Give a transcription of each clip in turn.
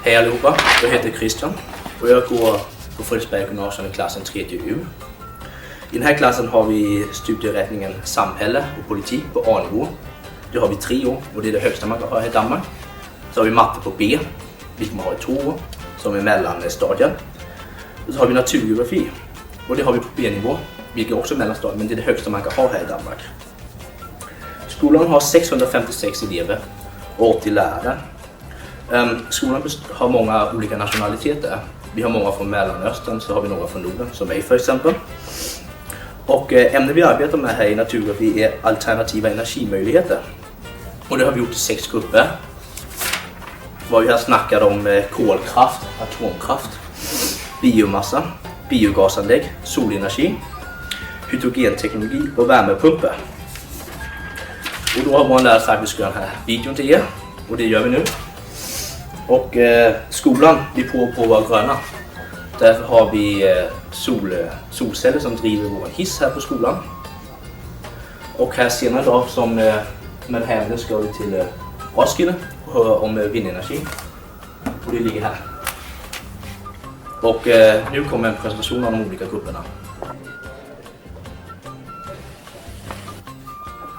Hej allihopa, jag heter Christian och jag går på Fredriksberg gymnasium i klassen 3 U. I den här klassen har vi studierättningen samhälle och politik på A-nivå. Det har vi 3 år och det är det högsta man kan ha i Danmark. Så har vi matte på B, vilket man har i 2 år, som är mellanstadiet. Och så har vi naturgeografi och det har vi på B-nivå, vilket också är mellanstadiet, men det är det högsta man kan ha här i Danmark. Skolan har 656 elever och 80 lärare. Skolan har många olika nationaliteter. Vi har många från Mellanöstern, så har vi några från Norden, som mig för exempel. Och ämnet vi arbetar med här i naturgeografi är alternativa energimöjligheter. Och det har vi gjort i 6 grupper. Vad vi har snackat om kolkraft, atomkraft, biomassa, biogasanlägg, solenergi, hydrogenteknologi och värmepumpar. Och då har vår lärare sagt att vi ska göra den här videon till er. Och det gör vi nu. Och skolan, vi på våra gröna. Därför har vi solceller som driver vår hiss här på skolan. Och här senare idag som med här ska vi till Roskilde och höra om vindenergi. Och det ligger här. Och nu kommer en presentation av de olika grupperna.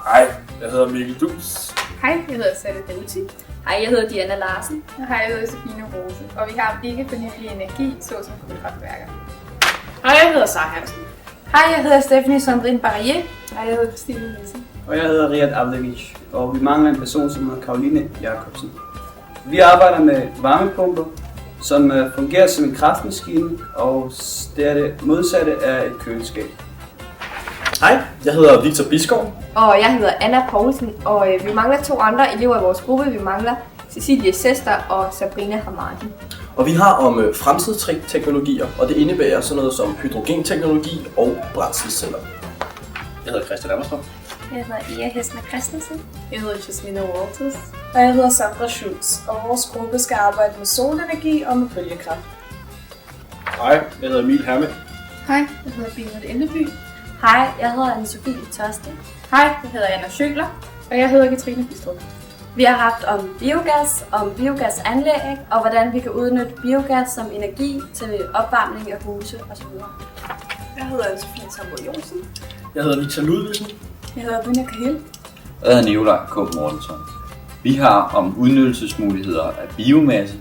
Hej, jeg hedder Mikkel Dus. Hej, jeg hedder Salle Dauti. Hej, jeg hedder Diana Larsen. Hej, jeg hedder Sofine Rose. Og vi har ikke fornyelig energi, såsom kulkraftværker. Hej, jeg hedder Sara Hansen. Hej, jeg hedder Stephanie Sandrine Barrier. Hej, jeg hedder Christine Nielsen. Og jeg hedder Riyad Abdevic, og vi mangler en person, som hedder Karoline Jacobsen. Vi arbejder med varmepumper, som fungerer som en kraftmaskine, og det modsatte er et køleskab. Hej, jeg hedder Victor Biskov. Og jeg hedder Anna Poulsen, og vi mangler 2 andre elever i vores gruppe. Vi mangler Cecilie Sester og Sabrina Hamadi. Og vi har om fremtidsteknologier, og det indebærer sådan noget som hydrogenteknologi og brændselsceller. Jeg hedder Christian Ammerstrup. Jeg hedder Ea Hesmer Christensen. Jeg hedder Jasmine Walters. Og jeg hedder Sandra Schultz, og vores gruppe skal arbejde med solenergi og med bølgekraft. Hej, jeg hedder Emil Herme. Hej, jeg hedder Birgit Endeby. Hej, jeg hedder Anne-Sophie Tørste. Hej, jeg hedder Anna Schøler. Og jeg hedder Katrine Bistrup. Vi har haft om biogasanlæg, og hvordan vi kan udnytte biogas som energi til opvarmning af huse osv. Jeg hedder Anne-Sophie Tambo Jonsen. Jeg hedder Victor Ludvigsen. Jeg hedder Dunja Kahil. Jeg hedder Nicolaj K. Mortensen. Vi har om udnyttelsesmuligheder af biomasse